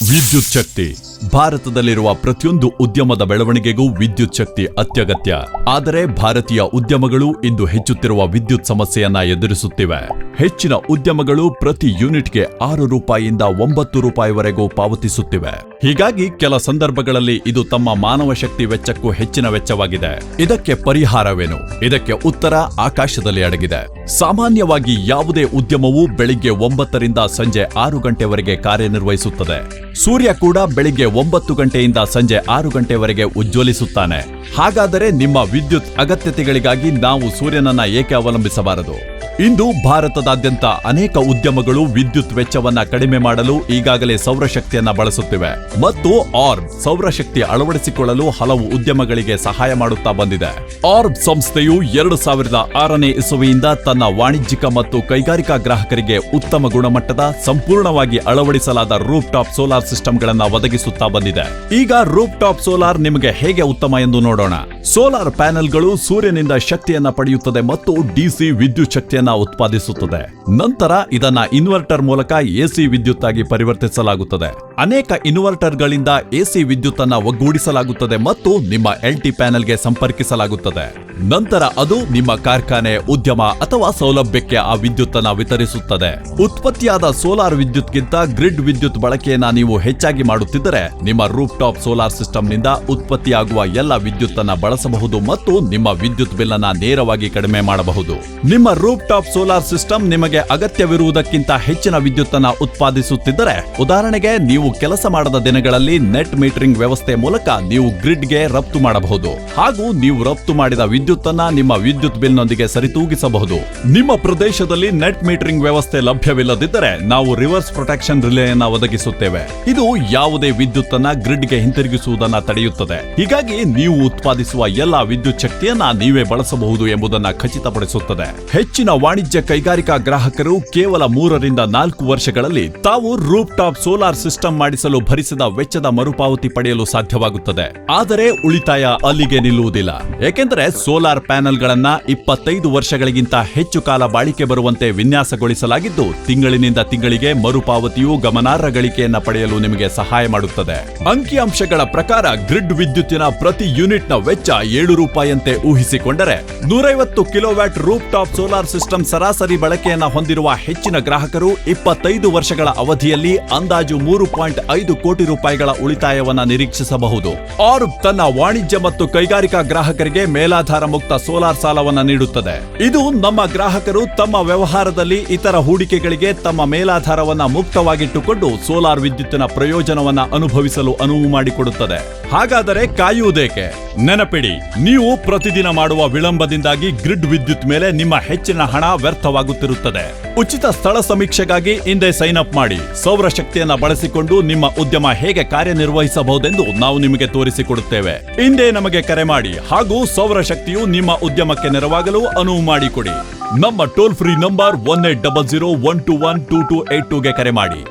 ವಿದ್ಯುತ್ ಶಕ್ತಿ ಭಾರತದಲ್ಲಿರುವ ಪ್ರತಿಯೊಂದು ಉದ್ಯಮದ ಬೆಳವಣಿಗೆಗೂ ವಿದ್ಯುತ್ ಶಕ್ತಿ ಅತ್ಯಗತ್ಯ. ಆದರೆ ಭಾರತೀಯ ಉದ್ಯಮಗಳು ಇಂದು ಹೆಚ್ಚುತ್ತಿರುವ ವಿದ್ಯುತ್ ಸಮಸ್ಯೆಯನ್ನ ಎದುರಿಸುತ್ತಿವೆ. ಹೆಚ್ಚಿನ ಉದ್ಯಮಗಳು ಪ್ರತಿ ಯೂನಿಟ್ಗೆ 6 ರೂಪಾಯಿಯಿಂದ 9 ರೂಪಾಯಿವರೆಗೂ ಪಾವತಿಸುತ್ತಿವೆ. ಹೀಗಾಗಿ ಕೆಲ ಸಂದರ್ಭಗಳಲ್ಲಿ ಇದು ತಮ್ಮ ಮಾನವ ಶಕ್ತಿ ವೆಚ್ಚಕ್ಕೂ ಹೆಚ್ಚಿನ ವೆಚ್ಚವಾಗಿದೆ. ಇದಕ್ಕೆ ಪರಿಹಾರವೇನು? ಇದಕ್ಕೆ ಉತ್ತರ ಆಕಾಶದಲ್ಲಿ ಅಡಗಿದೆ. ಸಾಮಾನ್ಯವಾಗಿ ಯಾವುದೇ ಉದ್ಯಮವು ಬೆಳಿಗ್ಗೆ 9 ರಿಂದ ಸಂಜೆ 6 ಗಂಟೆವರೆಗೆ ಕಾರ್ಯನಿರ್ವಹಿಸುತ್ತದೆ. ಸೂರ್ಯ ಕೂಡ ಬೆಳಿಗ್ಗೆ 9 ಗಂಟೆಯಿಂದ ಸಂಜೆ 6 ಗಂಟೆವರೆಗೆ ಉಜ್ವಲಿಸುತ್ತಾನೆ. ಹಾಗಾದರೆ ನಿಮ್ಮ ವಿದ್ಯುತ್ ಅಗತ್ಯತೆಗಳಿಗಾಗಿ ನಾವು ಸೂರ್ಯನನ್ನ ಏಕೆ ಅವಲಂಬಿಸಬಾರದು? ಇಂದು ಭಾರತದಾದ್ಯಂತ ಅನೇಕ ಉದ್ಯಮಗಳು ವಿದ್ಯುತ್ ವೆಚ್ಚವನ್ನ ಕಡಿಮೆ ಮಾಡಲು ಈಗಾಗಲೇ ಸೌರಶಕ್ತಿಯನ್ನ ಬಳಸುತ್ತಿವೆ ಮತ್ತು ಆರ್ಬ್ ಸೌರಶಕ್ತಿ ಅಳವಡಿಸಿಕೊಳ್ಳಲು ಹಲವು ಉದ್ಯಮಗಳಿಗೆ ಸಹಾಯ ಮಾಡುತ್ತಾ ಬಂದಿದೆ. ಆರ್ಬ್ ಸಂಸ್ಥೆಯು 2006ನೇ ಇಸವಿಯಿಂದ ತನ್ನ ವಾಣಿಜ್ಯಿಕ ಮತ್ತು ಕೈಗಾರಿಕಾ ಗ್ರಾಹಕರಿಗೆ ಉತ್ತಮ ಗುಣಮಟ್ಟದ ಸಂಪೂರ್ಣವಾಗಿ ಅಳವಡಿಸಲಾದ ರೂಫ್ ಟಾಪ್ ಸೋಲಾರ್ ಸಿಸ್ಟಮ್ಗಳನ್ನ ಒದಗಿಸುತ್ತಾ ಬಂದಿದೆ. ಈಗ ರೂಫ್ ಟಾಪ್ ಸೋಲಾರ್ ನಿಮಗೆ ಹೇಗೆ ಉತ್ತಮ ಎಂದು ನೋಡೋಣ. ಸೋಲಾರ್ ಪ್ಯಾನೆಲ್ಗಳು ಸೂರ್ಯನಿಂದ ಶಕ್ತಿಯನ್ನ ಪಡೆಯುತ್ತದೆ ಮತ್ತು ಡಿಸಿ ವಿದ್ಯುತ್ ಶಕ್ತಿಯನ್ನ ಉತ್ಪಾದಿಸುತ್ತದೆ. ನಂತರ ಇದನ್ನ ಇನ್ವರ್ಟರ್ ಮೂಲಕ ಎಸಿ ವಿದ್ಯುತ್ ಆಗಿ ಪರಿವರ್ತಿಸಲಾಗುತ್ತದೆ. ಅನೇಕ ಇನ್ವರ್ಟರ್ಗಳಿಂದ ಎಸಿ ವಿದ್ಯುತ್ ಅನ್ನ ಒಗ್ಗೂಡಿಸಲಾಗುತ್ತದೆ ಮತ್ತು ನಿಮ್ಮ ಎಲ್ಟಿ ಪ್ಯಾನೆಲ್ಗೆ ಸಂಪರ್ಕಿಸಲಾಗುತ್ತದೆ. ನಂತರ ಅದು ನಿಮ್ಮ ಕಾರ್ಖಾನೆ, ಉದ್ಯಮ ಅಥವಾ ಸೌಲಭ್ಯಕ್ಕೆ ಆ ವಿದ್ಯುತ್ ಅನ್ನ ವಿತರಿಸುತ್ತದೆ. ಉತ್ಪತ್ತಿಯಾದ ಸೋಲಾರ್ ವಿದ್ಯುತ್ಗಿಂತ ಗ್ರಿಡ್ ವಿದ್ಯುತ್ ಬಳಕೆಯನ್ನ ನೀವು ಹೆಚ್ಚಾಗಿ ಮಾಡುತ್ತಿದ್ದರೆ ನಿಮ್ಮ ರೂಫ್ ಟಾಪ್ ಸೋಲಾರ್ ಸಿಸ್ಟಮ್ನಿಂದ ಉತ್ಪತ್ತಿಯಾಗುವ ಎಲ್ಲ ವಿದ್ಯುತ್ ಅನ್ನ ಬಳಸಬಹುದು ಮತ್ತು ನಿಮ್ಮ ವಿದ್ಯುತ್ ಬಿಲ್ ಅನ್ನ ನೇರವಾಗಿ ಕಡಿಮೆ ಮಾಡಬಹುದು. ನಿಮ್ಮ ರೂಫ್ ಟಾಪ್ ಸೋಲಾರ್ ಸಿಸ್ಟಮ್ ನಿಮಗೆ ಅಗತ್ಯವಿರುವುದಕ್ಕಿಂತ ಹೆಚ್ಚಿನ ವಿದ್ಯುತ್ ಅನ್ನ ಉತ್ಪಾದಿಸುತ್ತಿದ್ದರೆ, ಉದಾಹರಣೆಗೆ ನೀವು ಕೆಲಸ ಮಾಡದ ದಿನಗಳಲ್ಲಿ ನೆಟ್ ಮೀಟರಿಂಗ್ ವ್ಯವಸ್ಥೆ ಮೂಲಕ ನೀವು ಗ್ರಿಡ್ಗೆ ರಫ್ತು ಮಾಡಬಹುದು ಹಾಗೂ ನೀವು ರಫ್ತು ಮಾಡಿದ ವಿದ್ಯುತ್ ಅನ್ನ ನಿಮ್ಮ ವಿದ್ಯುತ್ ಬಿಲ್ನೊಂದಿಗೆ ಸರಿತೂಗಿಸಬಹುದು. ನಿಮ್ಮ ಪ್ರದೇಶದಲ್ಲಿ ನೆಟ್ ಮೀಟರಿಂಗ್ ವ್ಯವಸ್ಥೆ ಲಭ್ಯವಿಲ್ಲದಿದ್ದರೆ ನಾವು ರಿವರ್ಸ್ ಪ್ರೊಟೆಕ್ಷನ್ ರಿಲೇಯನ್ನ ಒದಗಿಸುತ್ತೇವೆ. ಇದು ಯಾವುದೇ ವಿದ್ಯುತ್ ಅನ್ನ ಗ್ರಿಡ್ಗೆ ಹಿಂತಿರುಗಿಸುವುದನ್ನ ತಡೆಯುತ್ತದೆ. ಹೀಗಾಗಿ ನೀವು ಉತ್ಪಾದಿಸುವ ಎಲ್ಲಾ ವಿದ್ಯುತ್ ಶಕ್ತಿಯನ್ನ ನೀವೇ ಬಳಸಬಹುದು ಎಂಬುದನ್ನು ಖಚಿತಪಡಿಸುತ್ತದೆ. ಹೆಚ್ಚಿನ ವಾಣಿಜ್ಯ ಕೈಗಾರಿಕಾ ಗ್ರಾಹಕರು ಕೇವಲ 3 ರಿಂದ 4 ವರ್ಷಗಳಲ್ಲಿ ತಾವು ರೂಫ್ ಟಾಪ್ ಸೋಲಾರ್ ಸಿಸ್ಟಮ್ ಮಾಡಿಸಲು ಭರಿಸಿದ ವೆಚ್ಚದ ಮರುಪಾವತಿ ಪಡೆಯಲು ಸಾಧ್ಯವಾಗುತ್ತದೆ. ಆದರೆ ಉಳಿತಾಯ ಅಲ್ಲಿಗೆ ನಿಲ್ಲುವುದಿಲ್ಲ. ಏಕೆಂದರೆ ಸೋಲಾರ್ ಪ್ಯಾನೆಲ್ಗಳನ್ನ 25 ವರ್ಷಗಳಿಗಿಂತ ಹೆಚ್ಚು ಕಾಲ ಬಾಳಿಕೆ ಬರುವಂತೆ ವಿನ್ಯಾಸಗೊಳಿಸಲಾಗಿದ್ದು, ತಿಂಗಳಿನಿಂದ ತಿಂಗಳಿಗೆ ಮರುಪಾವತಿಯು ಗಮನಾರ್ಹ ಗಳಿಕೆಯನ್ನ ಪಡೆಯಲು ನಿಮಗೆ ಸಹಾಯ ಮಾಡುತ್ತದೆ. ಅಂಕಿಅಂಶಗಳ ಪ್ರಕಾರ ಗ್ರಿಡ್ ವಿದ್ಯುತ್ತಿನ ಪ್ರತಿ ಯೂನಿಟ್ನ ವೆಚ್ಚ 7 ರೂಪಾಯಿಯಂತೆ ಊಹಿಸಿಕೊಂಡರೆ 150 kilowatt roof top solar system ಸರಾಸರಿ ಬಳಕೆಯನ್ನ ಹೊಂದಿರುವ ಹೆಚ್ಚಿನ ಗ್ರಾಹಕರು 25 ವರ್ಷಗಳ ಅವಧಿಯಲ್ಲಿ ಅಂದಾಜು 3.5 ಕೋಟಿ ರೂಪಾಯಿಗಳ ಉಳಿತಾಯವನ್ನ ನಿರೀಕ್ಷಿಸಬಹುದು. ಆರ್ಬ್ ತನ್ನ ವಾಣಿಜ್ಯ ಮತ್ತು ಕೈಗಾರಿಕಾ ಗ್ರಾಹಕರಿಗೆ ಮೇಲಾಧಾರ ಮುಕ್ತ ಸೋಲಾರ್ ಸಾಲವನ್ನ ನೀಡುತ್ತದೆ. ಇದು ನಮ್ಮ ಗ್ರಾಹಕರು ತಮ್ಮ ವ್ಯವಹಾರದಲ್ಲಿ ಇತರ ಹೂಡಿಕೆಗಳಿಗೆ ತಮ್ಮ ಮೇಲಾಧಾರವನ್ನ ಮುಕ್ತವಾಗಿಟ್ಟುಕೊಂಡು ಸೋಲಾರ್ ವಿದ್ಯುತ್ತಿನ ಪ್ರಯೋಜನವನ್ನ ಅನುಭವಿಸಲು ಅನುವು ಮಾಡಿಕೊಡುತ್ತದೆ. ಹಾಗಾದರೆ ಕಾಯುವುದೇಕೆ? ನೆನಪಿಡಿ, ನೀವು ಪ್ರತಿದಿನ ಮಾಡುವ ವಿಳಂಬದಿಂದಾಗಿ ಗ್ರಿಡ್ ವಿದ್ಯುತ್ ಮೇಲೆ ನಿಮ್ಮ ಹೆಚ್ಚಿನ ಹಣ ವ್ಯರ್ಥವಾಗುತ್ತಿರುತ್ತದೆ. ಉಚಿತ ಸ್ಥಳ ಸಮೀಕ್ಷೆಗಾಗಿ ಹಿಂದೆ ಸೈನ್ ಅಪ್ ಮಾಡಿ. ಸೌರಶಕ್ತಿಯನ್ನ ಬಳಸಿಕೊಂಡು ನಿಮ್ಮ ಉದ್ಯಮ ಹೇಗೆ ಕಾರ್ಯನಿರ್ವಹಿಸಬಹುದೆಂದು ನಾವು ನಿಮಗೆ ತೋರಿಸಿಕೊಡುತ್ತೇವೆ. ಹಿಂದೆ ನಮಗೆ ಕರೆ ಮಾಡಿ ಹಾಗೂ ಸೌರಶಕ್ತಿಯು ನಿಮ್ಮ ಉದ್ಯಮಕ್ಕೆ ನೆರವಾಗಲು ಅನುವು ಮಾಡಿಕೊಡಿ. ನಮ್ಮ ಟೋಲ್ ಫ್ರೀ ನಂಬರ್ 1800-121-2282ಗೆ ಕರೆ ಮಾಡಿ.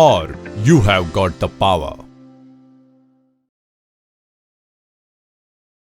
Or you have got the power.